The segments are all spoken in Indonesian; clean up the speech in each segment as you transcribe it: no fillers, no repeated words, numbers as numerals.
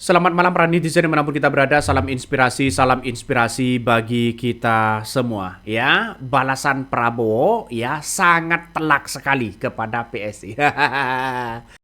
Selamat malam para netizen dimanapun kita berada. Salam inspirasi bagi kita semua. Ya, balasan Prabowo ya sangat telak sekali kepada PSI.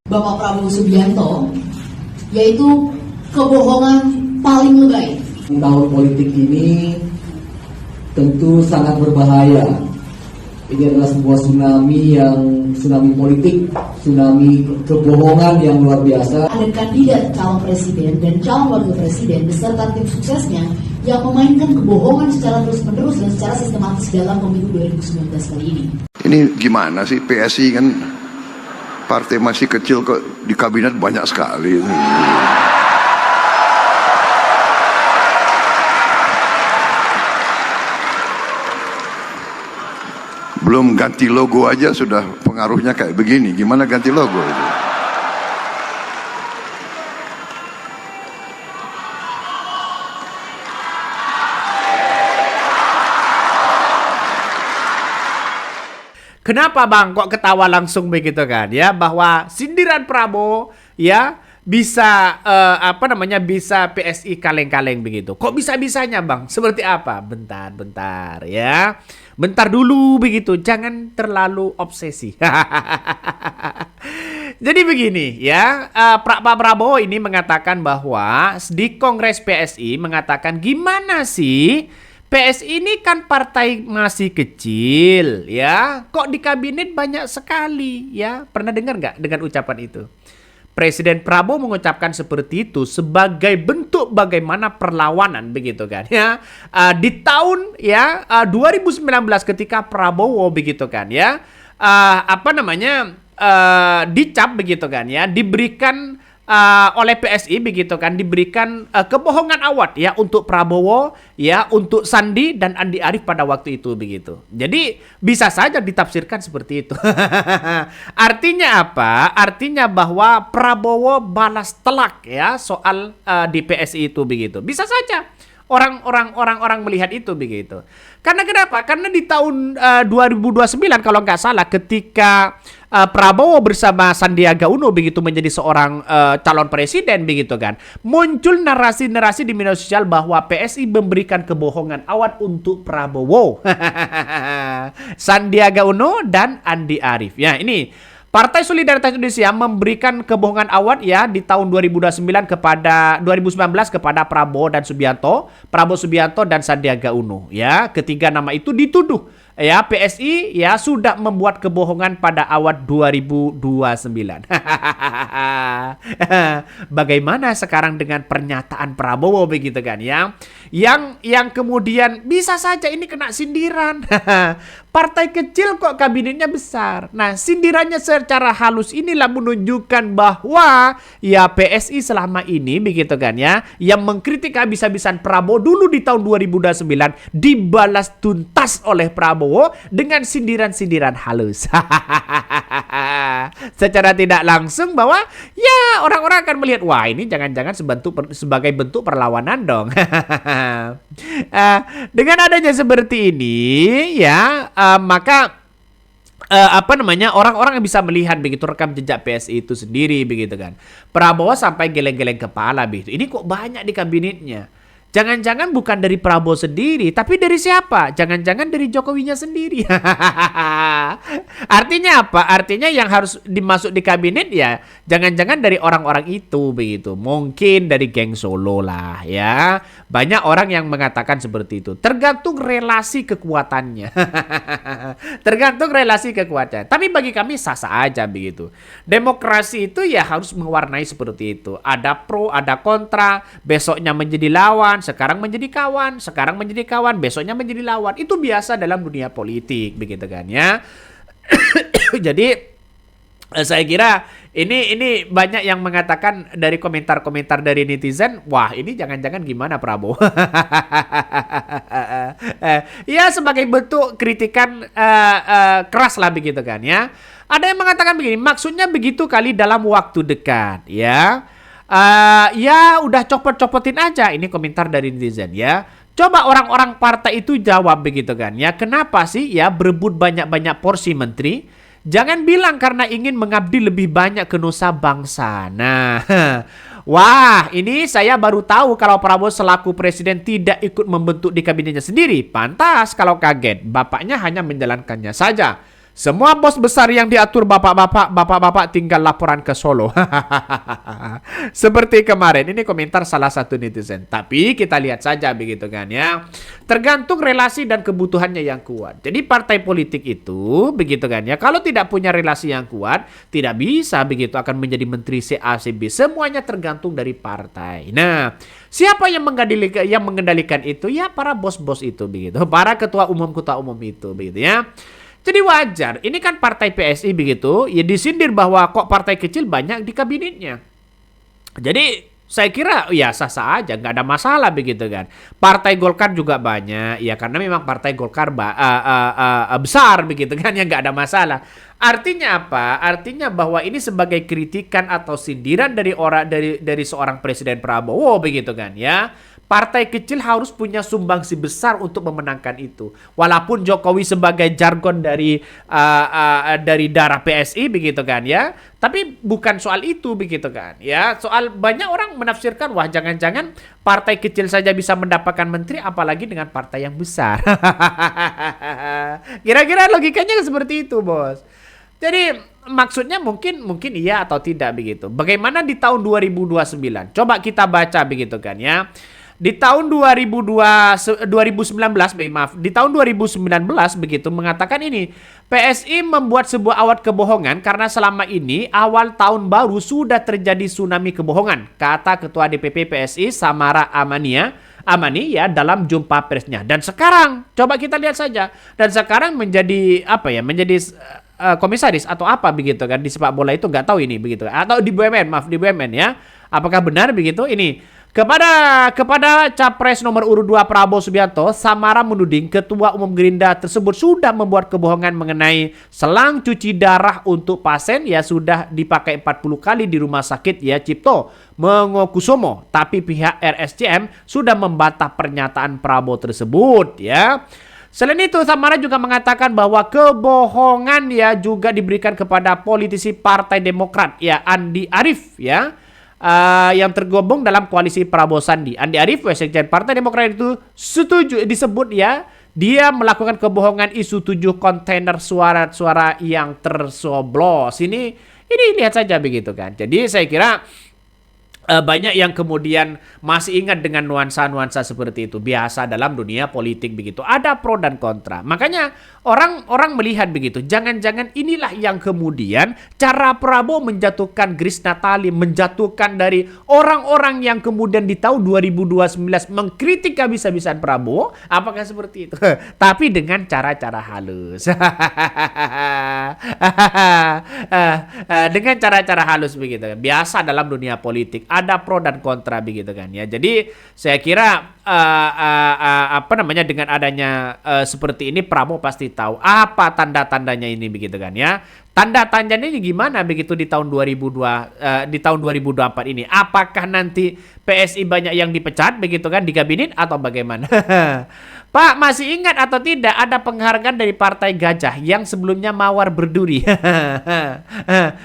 Bapak Prabowo Subianto, yaitu kebohongan paling lebay. Tahun politik ini tentu sangat berbahaya. Ini adalah sebuah tsunami politik, tsunami kebohongan yang luar biasa. Ada kandidat calon presiden dan calon wakil presiden beserta tim suksesnya yang memainkan kebohongan secara terus-menerus dan secara sistematis dalam pemilu 2019 kali ini. Ini gimana sih, PSI kan partai masih kecil kok di kabinet banyak sekali. Belum ganti logo aja sudah pengaruhnya kayak begini. Gimana ganti logo itu? Kenapa Bang kok ketawa langsung begitu kan? Ya, bahwa sindiran Prabowo ya bisa bisa PSI kaleng-kaleng begitu. Kok bisa-bisanya Bang? Seperti apa? Bentar ya. Bentar dulu begitu. Jangan terlalu obsesi. Jadi begini ya, Pak Prabowo ini mengatakan bahwa di Kongres PSI mengatakan gimana sih? PSI ini kan partai masih kecil ya. Kok di kabinet banyak sekali ya? Pernah dengar nggak dengan ucapan itu? Presiden Prabowo mengucapkan seperti itu sebagai bentuk bagaimana perlawanan begitu kan ya. Di tahun ya 2019 ketika Prabowo begitu kan ya dicap begitu kan ya, diberikan oleh PSI begitu kan, diberikan kebohongan awal ya untuk Prabowo ya, untuk Sandi dan Andi Arief pada waktu itu begitu. Jadi bisa saja ditafsirkan seperti itu. Artinya apa? Artinya bahwa Prabowo balas telak ya soal di PSI itu begitu. Bisa saja orang melihat itu begitu. Karena kenapa? Karena di tahun 2029 kalau nggak salah ketika Prabowo bersama Sandiaga Uno begitu menjadi seorang calon presiden begitu kan, muncul narasi-narasi di media sosial bahwa PSI memberikan kebohongan awal untuk Prabowo, Sandiaga Uno dan Andi Arief. Ya ini Partai Solidaritas Indonesia memberikan kebohongan awal ya di tahun 2019 kepada Prabowo Subianto dan Sandiaga Uno ya. Ketiga nama itu dituduh ya PSI ya sudah membuat kebohongan pada awal 2029. Bagaimana sekarang dengan pernyataan Prabowo begitu kan ya? Yang kemudian bisa saja ini kena sindiran. Partai kecil kok kabinetnya besar. Nah, sindirannya secara halus inilah menunjukkan bahwa ya PSI selama ini begitu kan ya, yang mengkritik habis-habisan Prabowo dulu di tahun 2029 dibalas tuntas oleh Prabowo dengan sindiran-sindiran halus. Secara tidak langsung bahwa ya orang-orang akan melihat wah ini jangan-jangan sebagai bentuk perlawanan dong. Dengan adanya seperti ini ya maka orang-orang bisa melihat begitu rekam jejak PSI itu sendiri begitu kan. Prabowo sampai geleng-geleng kepala begitu. Ini kok banyak di kabinetnya. Jangan-jangan bukan dari Prabowo sendiri, tapi dari siapa? Jangan-jangan dari Jokowinya sendiri. Artinya apa? Artinya yang harus dimasuk di kabinet ya jangan-jangan dari orang-orang itu begitu. Mungkin dari geng Solo lah ya. Banyak orang yang mengatakan seperti itu. Tergantung relasi kekuatannya. Tergantung relasi kekuatan. Tapi bagi kami sah-sah aja begitu. Demokrasi itu ya harus mewarnai seperti itu. Ada pro, ada kontra. Besoknya menjadi lawan. Sekarang menjadi kawan, besoknya menjadi lawan. Itu biasa dalam dunia politik, begitu kan ya. Jadi saya kira ini banyak yang mengatakan dari komentar-komentar dari netizen, wah ini jangan-jangan gimana Prabowo? Ya sebagai bentuk kritikan keras lah begitu kan ya. Ada yang mengatakan begini, maksudnya begitu kali dalam waktu dekat ya. Ya udah copot-copotin aja. Ini komentar dari netizen ya. Coba orang-orang partai itu jawab begitu kan ya. Kenapa sih ya berebut banyak-banyak porsi menteri? Jangan bilang karena ingin mengabdi lebih banyak ke nusa bangsa. Nah, wah, ini saya baru tahu kalau Prabowo selaku presiden tidak ikut membentuk di kabinetnya sendiri. Pantas kalau kaget, bapaknya hanya menjalankannya saja. Semua bos besar yang diatur bapak-bapak tinggal laporan ke Solo. Seperti kemarin, ini komentar salah satu netizen. Tapi kita lihat saja begitu kan ya. Tergantung relasi dan kebutuhannya yang kuat. Jadi partai politik itu begitu kan ya. Kalau tidak punya relasi yang kuat, tidak bisa begitu akan menjadi menteri CACB. Semuanya tergantung dari partai. Nah, siapa yang mengendalikan itu? Ya para bos-bos itu begitu. Para ketua umum itu begitu ya. Jadi wajar, ini kan partai PSI begitu, ya disindir bahwa kok partai kecil banyak di kabinetnya. Jadi saya kira ya sah-sah aja, nggak ada masalah begitu kan. Partai Golkar juga banyak, ya karena memang partai Golkar besar begitu kan, ya nggak ada masalah. Artinya apa? Artinya bahwa ini sebagai kritikan atau sindiran dari seorang Presiden Prabowo begitu kan ya. Partai kecil harus punya sumbangsi besar untuk memenangkan itu. Walaupun Jokowi sebagai jargon dari darah PSI begitu kan ya. Tapi bukan soal itu begitu kan ya. Soal banyak orang menafsirkan wah jangan-jangan partai kecil saja bisa mendapatkan menteri apalagi dengan partai yang besar. Kira-kira logikanya seperti itu, Bos. Jadi maksudnya mungkin iya atau tidak begitu. Bagaimana di tahun 2029? Coba kita baca begitu kan ya. Di tahun 2019 begitu mengatakan ini, PSI membuat sebuah awat kebohongan karena selama ini awal tahun baru sudah terjadi tsunami kebohongan, kata Ketua DPP PSI Samara Amani ya dalam jumpa persnya. Dan sekarang coba kita lihat saja, dan sekarang menjadi apa ya, menjadi komisaris atau apa begitu kan di sepak bola itu, nggak tahu ini begitu, atau di BUMN ya, apakah benar begitu ini? Kepada capres nomor urut 2 Prabowo Subianto, Samara menuding Ketua Umum Gerindra tersebut sudah membuat kebohongan mengenai selang cuci darah untuk pasien ya sudah dipakai 40 kali di rumah sakit ya Cipto Mangunkusumo. Tapi pihak RSCM sudah membantah pernyataan Prabowo tersebut ya. Selain itu, Samara juga mengatakan bahwa kebohongan ya juga diberikan kepada politisi Partai Demokrat ya Andi Arief ya. Yang tergabung dalam koalisi Prabowo Sandi. Andi Arief, Wasekjen Partai Demokrat itu setuju disebut ya, dia melakukan kebohongan isu 7 kontainer suara yang tersoblos. Ini lihat saja begitu kan. Jadi saya kira banyak yang kemudian masih ingat dengan nuansa-nuansa seperti itu. Biasa dalam dunia politik begitu. Ada pro dan kontra. Makanya orang melihat begitu. Jangan-jangan inilah yang kemudian cara Prabowo menjatuhkan Grace Natali, menjatuhkan dari orang-orang yang kemudian di tahun 2029 mengkritik habis-habisan Prabowo. Apakah seperti itu? Tapi dengan cara-cara halus. Dengan cara-cara halus begitu. Biasa dalam dunia politik. Ada pro dan kontra begitu kan ya. Jadi saya kira dengan adanya seperti ini Prabowo pasti tahu apa tanda-tandanya ini begitu kan ya. Tanda-tandanya ini gimana begitu di tahun 2024 ini? Apakah nanti PSI banyak yang dipecat begitu kan di kabinet atau bagaimana? Pak, masih ingat atau tidak ada penghargaan dari Partai Gajah yang sebelumnya mawar berduri?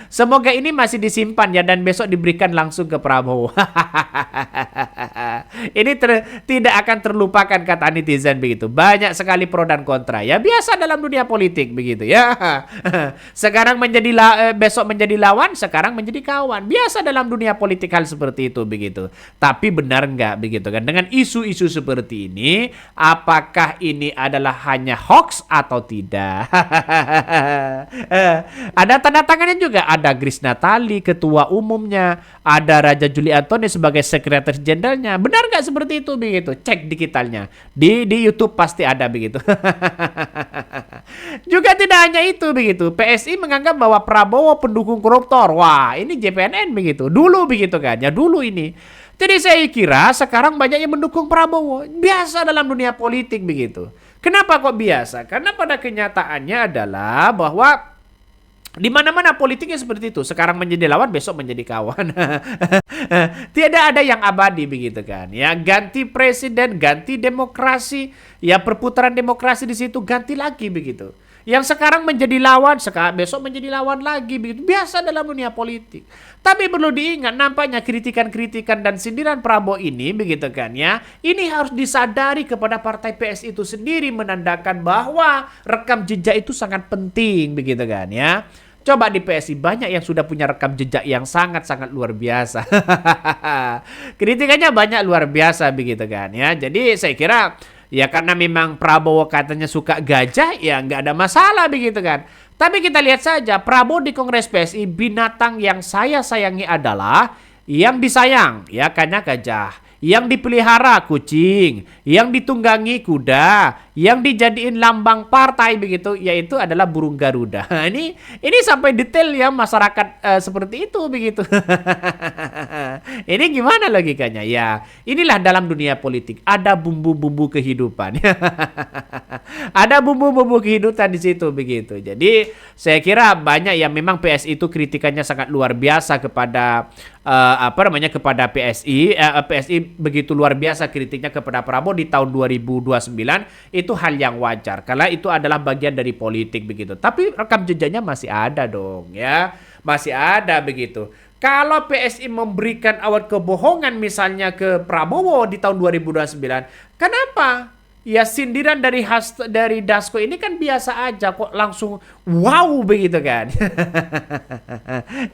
Semoga ini masih disimpan ya dan besok diberikan langsung ke Prabowo. Ini tidak akan terlupakan kata netizen begitu. Banyak sekali pro dan kontra ya. Biasa dalam dunia politik begitu ya. Sekarang besok menjadi lawan, sekarang menjadi kawan. Biasa dalam dunia politik hal seperti itu begitu. Tapi benar nggak begitu kan? Dengan isu-isu seperti ini, apakah ini adalah hanya hoax atau tidak? Ada tanda tangannya juga. Ada Grace Natali, ketua umumnya. Ada Raja Juli Antoni sebagai sekretaris jenderalnya. Benar nggak seperti itu begitu? Cek digitalnya. Di YouTube pasti ada begitu. Juga tidak hanya itu begitu. PSI menganggap bahwa Prabowo pendukung koruptor. Wah, ini JPNN begitu. Dulu begitu kan? Ya dulu ini. Jadi saya kira sekarang banyak yang mendukung Prabowo. Biasa dalam dunia politik begitu. Kenapa kok biasa? Karena pada kenyataannya adalah bahwa di mana-mana politiknya seperti itu. Sekarang menjadi lawan, besok menjadi kawan. Tidak ada yang abadi begitu kan. Ya, ganti presiden, ganti demokrasi, ya perputaran demokrasi di situ ganti lagi begitu. Yang sekarang menjadi lawan, besok menjadi lawan lagi, begitu. Biasa dalam dunia politik. Tapi perlu diingat, nampaknya kritikan-kritikan dan sindiran Prabowo ini, begitu kan ya, ini harus disadari kepada partai PS itu sendiri, menandakan bahwa rekam jejak itu sangat penting, begitu kan ya. Coba di PSI banyak yang sudah punya rekam jejak yang sangat-sangat luar biasa. Kritikannya banyak luar biasa begitu kan ya. Jadi saya kira ya karena memang Prabowo katanya suka gajah ya nggak ada masalah begitu kan. Tapi kita lihat saja Prabowo di Kongres PSI, binatang yang saya sayangi adalah yang disayang ya karena gajah. Yang dipelihara kucing, yang ditunggangi kuda, yang dijadiin lambang partai begitu, yaitu adalah burung Garuda. Ini sampai detail ya masyarakat seperti itu begitu. Ini gimana logikanya? Ya, inilah dalam dunia politik ada bumbu-bumbu kehidupan. Ada bumbu-bumbu kehidupan di situ begitu. Jadi saya kira banyak yang memang PSI itu kritikannya sangat luar biasa kepada kepada PSI. PSI begitu luar biasa kritiknya kepada Prabowo di tahun 2029, itu hal yang wajar karena itu adalah bagian dari politik begitu. Tapi rekam jejaknya masih ada dong ya. Masih ada begitu. Kalau PSI memberikan awal kebohongan misalnya ke Prabowo di tahun 2029, kenapa? Ya sindiran dari Dasko ini kan biasa aja kok langsung wow begitu kan.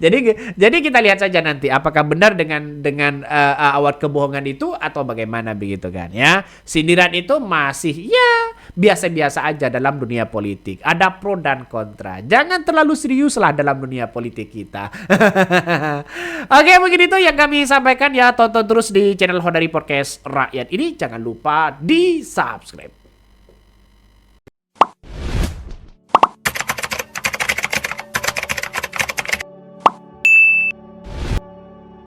Jadi kita lihat saja nanti apakah benar dengan awal kebohongan itu atau bagaimana begitu kan ya. Sindiran itu masih ya biasa-biasa aja dalam dunia politik. Ada pro dan kontra. Jangan terlalu serius lah dalam dunia politik kita. Oke, mungkin itu yang kami sampaikan ya. Tonton terus di channel Honari Podcast Rakyat ini. Jangan lupa di subscribe.